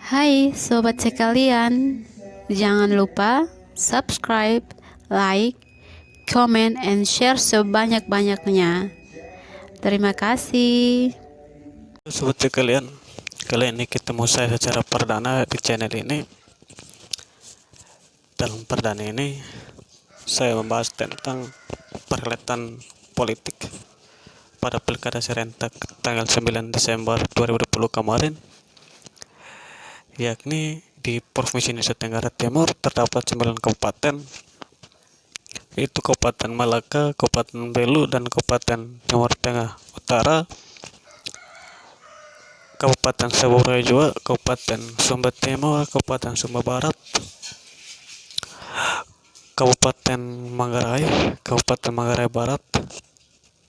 Hai sobat sekalian, jangan lupa subscribe, like, comment, and share sebanyak-banyaknya. Terima kasih. Sobat sekalian, kali ini ketemu saya secara perdana di channel ini. Dalam perdana ini, saya membahas tentang perhelatan politik pada Pilkada serentak tanggal 9 Desember 2020 kemarin, yakni di Provinsi Nusa Tenggara Timur terdapat 9 kabupaten, yaitu Kabupaten Malaka, Kabupaten Belu, dan Kabupaten Timur Tengah Utara, Kabupaten Saburai, Kabupaten Sumba Timur, Kabupaten Sumba Barat, Kabupaten Manggarai, Kabupaten Manggarai Barat,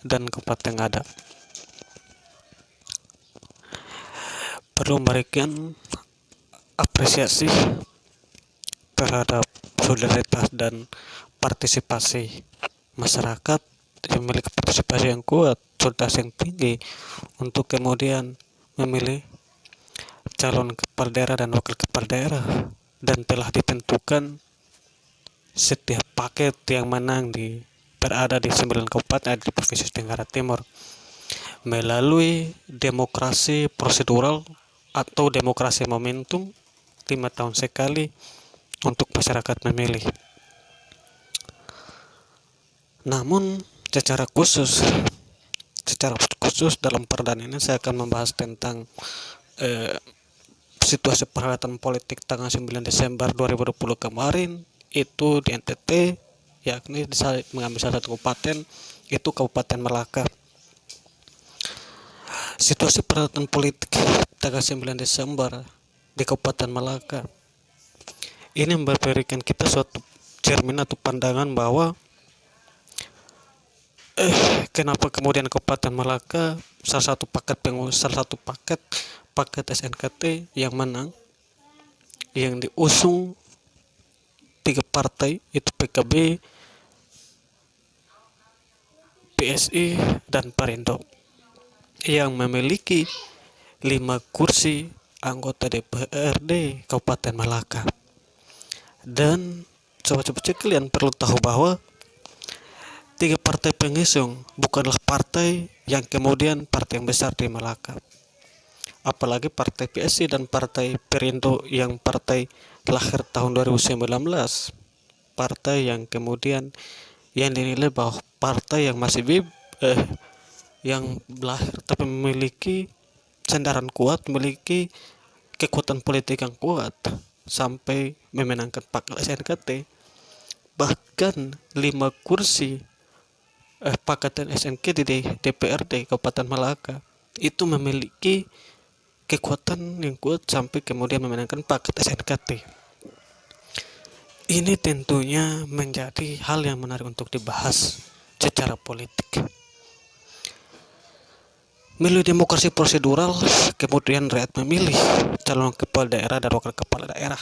dan Kabupaten Ngada. Perlu memberikan apresiasi terhadap solidaritas dan partisipasi masyarakat yang memiliki partisipasi yang kuat, solidaritas yang tinggi untuk kemudian memilih calon kepala daerah dan wakil kepala daerah, dan telah ditentukan setiap paket yang menang berada di 9 kabupaten di Provinsi Tenggara Timur melalui demokrasi prosedural atau demokrasi momentum 5 tahun sekali untuk masyarakat memilih. Namun secara khusus dalam perdana ini saya akan membahas tentang situasi perhelatan politik tanggal 9 Desember 2020 kemarin itu di NTT, yakni mengambil salah satu kabupaten, itu Kabupaten Malaka. Situasi perhelatan politik tanggal 9 Desember di Kabupaten Malaka ini memberikan kita suatu cermin atau pandangan bahwa kenapa kemudian Kabupaten Malaka salah satu paket SNKT yang menang, yang diusung 3 partai, itu PKB, PSI, dan Perindo, yang memiliki 5 kursi anggota DPRD Kabupaten Malaka. Dan sobat-sobat sekalian perlu tahu bahwa 3 partai pengusung bukanlah partai yang kemudian partai yang besar di Malaka. Apalagi partai PSI dan partai Perindo yang partai lahir tahun 2019, partai yang kemudian yang dinilai bahwa partai yang masih yang lahir tapi memiliki sandaran kuat, memiliki kekuatan politik yang kuat sampai memenangkan paket SNKT. Bahkan 5 kursi pakatan SNKT di DPRD Kabupaten Malaka itu memiliki kekuatan yang kuat sampai kemudian memenangkan paket SNKT. Ini tentunya menjadi hal yang menarik untuk dibahas secara politik. Melalui demokrasi prosedural, kemudian rakyat memilih calon kepala daerah dan wakil kepala daerah.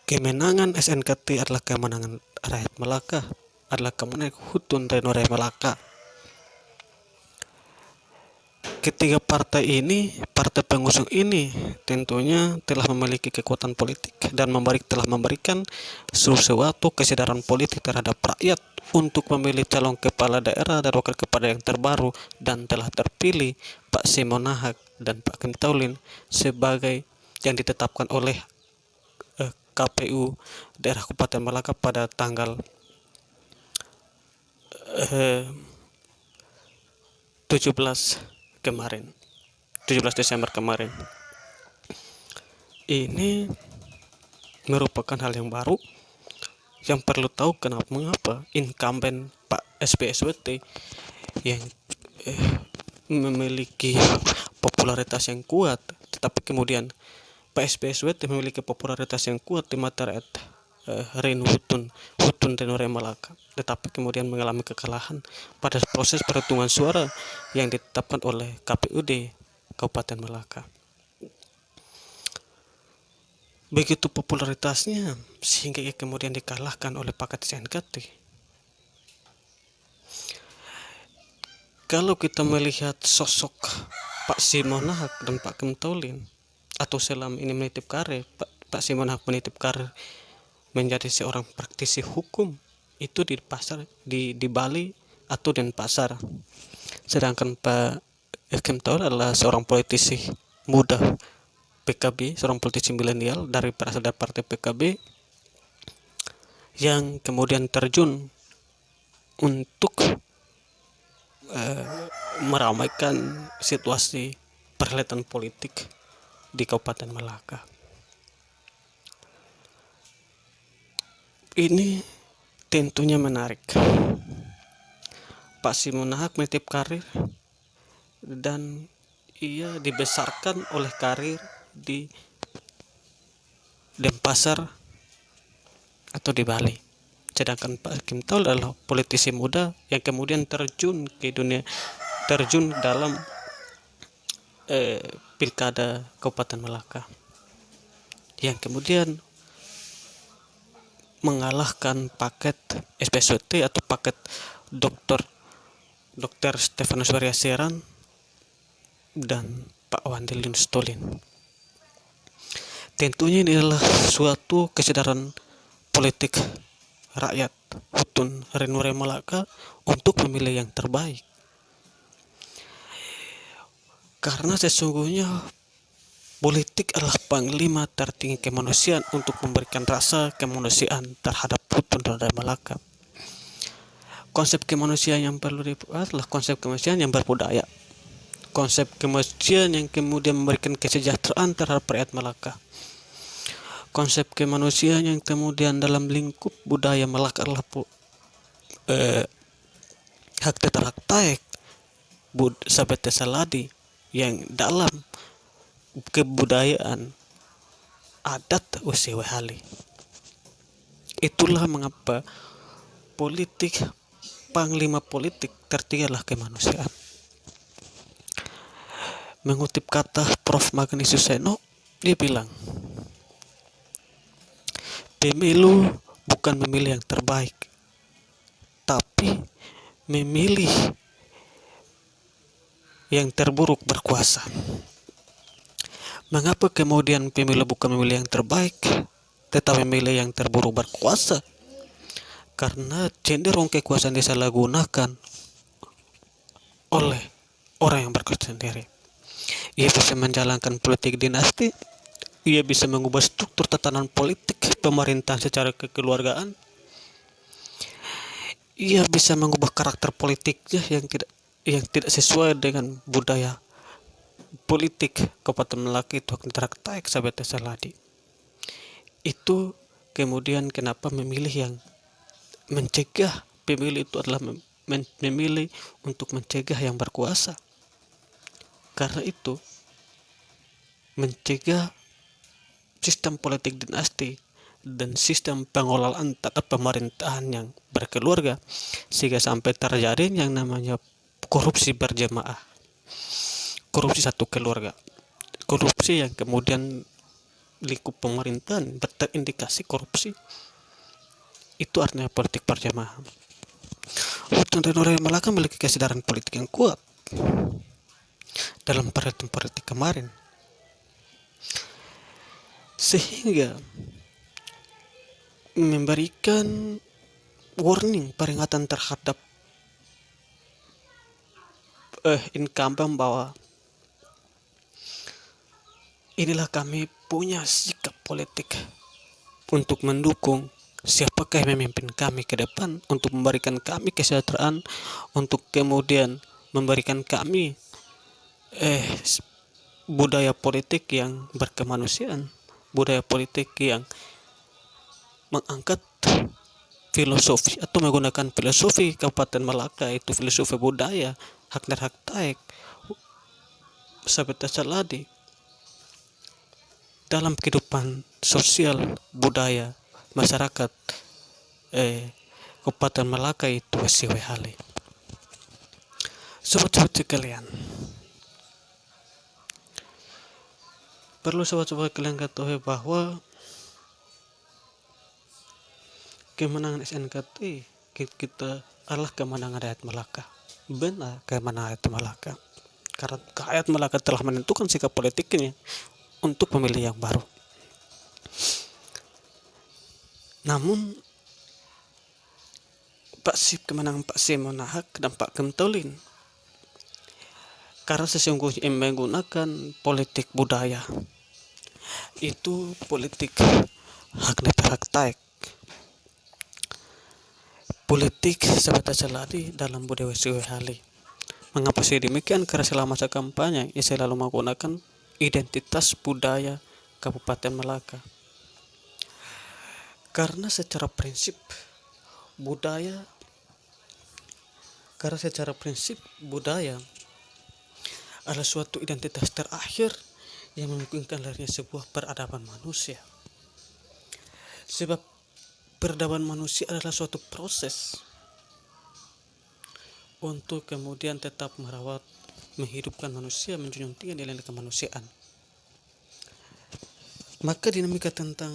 Kemenangan SNKT adalah kemenangan rakyat Malaka, adalah kemenangan Hutun dan rakyat Malaka. Ketiga partai pengusung ini tentunya telah memiliki kekuatan politik dan telah memberikan sesuatu kesadaran politik terhadap rakyat untuk memilih calon kepala daerah dan wakil kepala daerah yang terbaru, dan telah terpilih Pak Simon Nahak dan Pak Kim Taulin sebagai yang ditetapkan oleh KPU daerah Kabupaten Malaka pada tanggal 17 Desember kemarin. Ini merupakan hal yang baru yang perlu tahu mengapa incumbent Pak SBSWT yang memiliki popularitas yang kuat, tetapi kemudian Pak SBSWT memiliki popularitas yang kuat di mata rakyat Hutun dan Rakyat Malaka, tetapi kemudian mengalami kekalahan pada proses perhitungan suara yang ditetapkan oleh KPUD Kabupaten Malaka. Begitu popularitasnya sehingga ia kemudian dikalahkan oleh paket SNKT. Kalau kita melihat sosok Pak Simonahak dan Pak Kemtolin, atau selama ini menitip karir, Pak Simonahak menitip karir menjadi seorang praktisi hukum itu di pasar di Bali atau Denpasar. Sedangkan Pak Kemtolin adalah seorang politisi muda PKB, seorang politisi milenial dari berasal dari partai PKB yang kemudian terjun untuk meramaikan situasi perhelatan politik di Kabupaten Malaka. Ini tentunya menarik. Pak Simonahak menitip karir dan ia dibesarkan oleh karir di Denpasar atau di Bali. Sedangkan Pak Kim Tol adalah politisi muda yang kemudian terjun dalam pilkada Kabupaten Malaka, yang kemudian mengalahkan paket SPSWT atau paket Dr. Stefanus Wariasiran dan Pak Wandilin Stolin. Tentunya ini adalah suatu kesadaran politik rakyat Hutun Renure Malaka untuk memilih yang terbaik. Karena sesungguhnya politik adalah panglima tertinggi kemanusiaan untuk memberikan rasa kemanusiaan terhadap Hutun Renure Malaka. Konsep kemanusiaan yang perlu dibuat adalah konsep kemanusiaan yang berbudaya. Konsep kemanusiaan yang kemudian memberikan kesejahteraan terhadap rakyat Malaka. Konsep kemanusiaan yang kemudian dalam lingkup budaya Malaka adalah hak hak taek Sabete Saladi, yang dalam kebudayaan adat Usiwe Hali. Itulah mengapa panglima politik tertinggi adalah kemanusiaan. Mengutip kata Prof. Magni Suseno, dia bilang, pemilu bukan memilih yang terbaik, tapi memilih yang terburuk berkuasa. Mengapa kemudian pemilu bukan memilih yang terbaik, tetapi memilih yang terburuk berkuasa? Karena cenderung kekuasaan disalahgunakan oleh orang yang berkuasa sendiri. Ia bisa menjalankan politik dinasti, ia bisa mengubah struktur tatanan politik pemerintahan secara kekeluargaan, ia bisa mengubah karakter politiknya yang tidak sesuai dengan budaya politik Kabupaten Malaka itu Taek Sabete Saladi. Itu kemudian kenapa memilih yang mencegah pemilih itu adalah memilih untuk mencegah yang berkuasa. Karena itu mencegah sistem politik dinasti dan sistem pengelolaan tata pemerintahan yang berkeluarga, sehingga sampai terjadi yang namanya korupsi berjamaah, korupsi satu keluarga, korupsi yang kemudian lingkup pemerintahan terindikasi korupsi. Itu artinya politik berjamaah. Hutun Renure Malaka memiliki kesadaran politik yang kuat dalam perhelatan politik kemarin, sehingga memberikan warning, peringatan terhadap incumbent bahwa inilah kami punya sikap politik untuk mendukung siapakah yang memimpin kami ke depan, untuk memberikan kami kesejahteraan, untuk kemudian memberikan kami budaya politik yang berkemanusiaan, budaya politik yang mengangkat filosofi atau menggunakan filosofi Kabupaten Malaka, itu filosofi budaya hak taek Sabete Saladi dalam kehidupan sosial budaya masyarakat Kabupaten Malaka itu Usiwe Hali. Sobat-sobat sekalian, perlu sobat-sobat kalian ketahui bahwa kemenangan SNKT kita adalah kemenangan rakyat Malaka. Benar, kemenangan rakyat Malaka. karena rakyat Malaka telah menentukan sikap politiknya untuk pemilih yang baru. Namun kemenangan Pak Simon Nahak dan Pak Kem Tolin karena sesungguhnya menggunakan politik budaya, itu politik hak netar hak taek, politik sebatas seladi dalam budaya hali. Mengapa sih demikian? Karena selama masa kampanye ia selalu menggunakan identitas budaya Kabupaten Malaka. Karena secara prinsip budaya adalah suatu identitas terakhir yang memungkinkan lahirnya sebuah peradaban manusia. Sebab peradaban manusia adalah suatu proses untuk kemudian tetap merawat, menghidupkan manusia, menjunjung tinggi nilai kemanusiaan. Maka dinamika tentang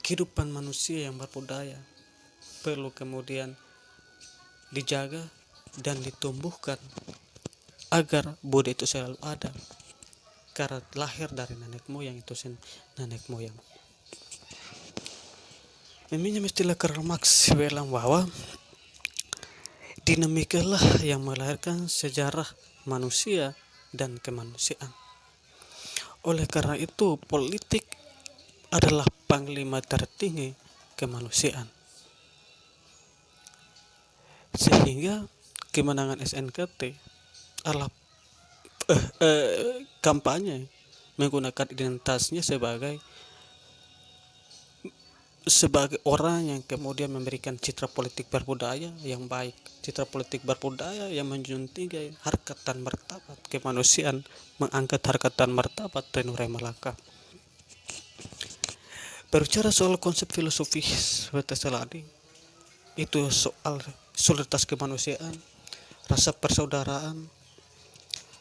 kehidupan manusia yang berbudaya perlu kemudian dijaga dan ditumbuhkan agar budaya itu selalu ada, karena lahir dari nenek moyang itu nenek moyang. Meminjam istilah Karl Marx bilang bahwa dinamika lah yang melahirkan sejarah manusia dan kemanusiaan. Oleh karena itu politik adalah panglima tertinggi kemanusiaan. Sehingga kemenangan SNKT adalah kampanye menggunakan identitasnya sebagai orang yang kemudian memberikan citra politik berbudaya yang baik, citra politik berbudaya yang menjunjung tinggi harkat dan martabat kemanusiaan, mengangkat harkat dan martabat Renurai Malaka. Berbicara soal konsep filosofis seperti tadi, itu soal solidaritas kemanusiaan, rasa persaudaraan,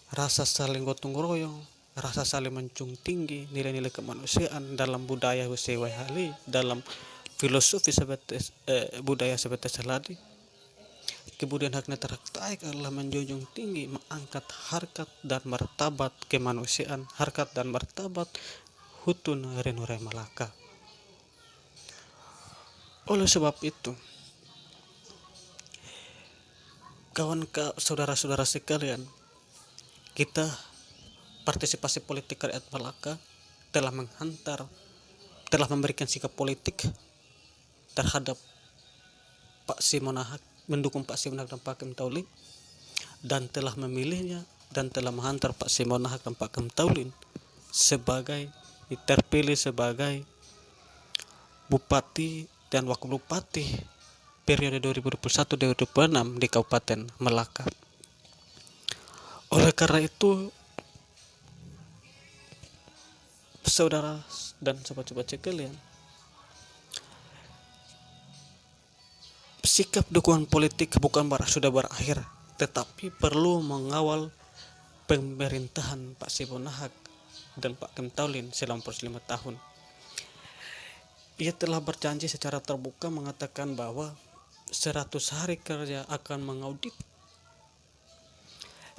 rasa saling gotong royong, rasa saling menjunjung tinggi nilai-nilai kemanusiaan dalam budaya Hali, dalam filosofi budaya seperti seladi. Kemudian hak netar hak taek adalah menjunjung tinggi, mengangkat harkat dan martabat kemanusiaan, harkat dan martabat Hutun Renurai Malaka. Oleh sebab itu, saudara-saudara sekalian, kita partisipasi politik rakyat Malaka telah memberikan sikap politik terhadap Pak Simon Nahak, mendukung Pak Simon Nahak dan Pak Kem Tolin, dan telah memilihnya dan telah menghantar Pak Simon Nahak dan Pak Kem Tolin terpilih sebagai Bupati dan Wakil Bupati periode 2021-2026 di Kabupaten Malaka. Oleh karena itu, saudara dan sobat-sobat sekalian, sikap dukungan politik bukan sudah berakhir, tetapi perlu mengawal pemerintahan Pak Simon Nahak dan Pak Kem Tolin selama 5 tahun. Ia telah berjanji secara terbuka mengatakan bahwa 100 hari kerja akan mengaudit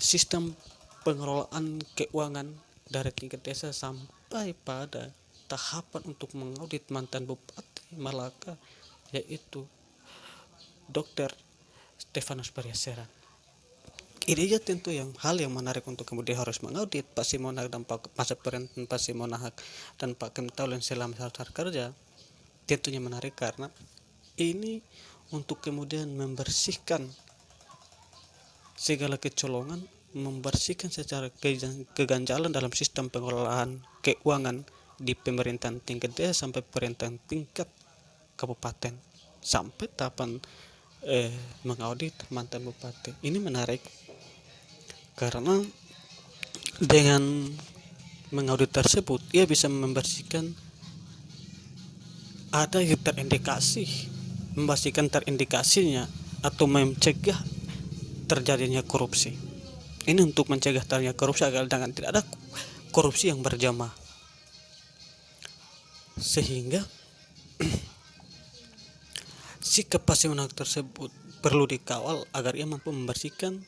sistem pengelolaan keuangan dari tingkat desa sampai pada tahapan untuk mengaudit mantan Bupati Malaka, yaitu Dr. Stefanus Baryaseran. Ini tentu hal yang menarik untuk kemudian harus mengaudit Pak Simon Nahak dan masa pemerintahan Pak Simon Nahak dan Pak Kem Tolin selama 100 hari kerja. Tentunya menarik karena ini untuk kemudian membersihkan segala kecolongan, membersihkan secara keganjalan dalam sistem pengelolaan keuangan di pemerintahan tingkat desa sampai pemerintahan tingkat kabupaten sampai tahapan mengaudit mantan bupati. Ini menarik karena dengan mengaudit tersebut ia bisa membersihkan ada yang terindikasinya atau mencegah terjadinya korupsi. Ini untuk mencegah terjadinya korupsi agar tidak ada korupsi yang berjamaah, sehingga sikap Pak Simon Nahak tersebut perlu dikawal agar ia mampu membersihkan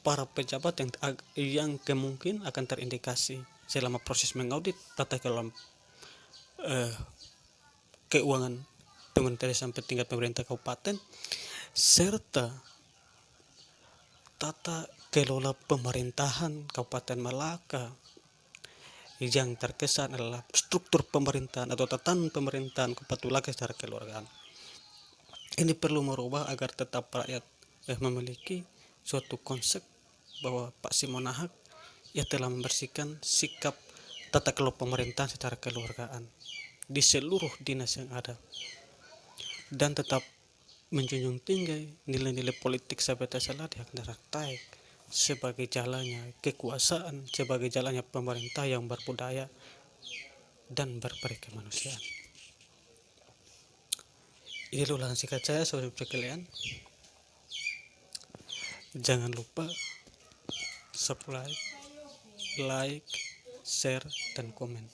para pejabat yang kemungkin akan terindikasi selama proses mengaudit tata kelola keuangan pemerintah sampai tingkat pemerintah kabupaten serta tata kelola pemerintahan Kabupaten Malaka yang terkesan adalah struktur pemerintahan atau tatanan pemerintahan Kabupaten Malaka secara kekeluargaan. Ini perlu merubah agar tetap rakyat memiliki suatu konsep bahwa Pak Simonahak ia telah membersihkan sikap tata kelola pemerintahan secara kekeluargaan di seluruh dinas yang ada dan tetap menjunjung tinggi nilai-nilai politik sahabat salah yang diraktai sebagai jalannya kekuasaan, sebagai jalannya pemerintah yang berbudaya dan berperikemanusiaan. Ini ulasan singkat saya, saudara sekalian. Jangan lupa subscribe, like, share, dan komen.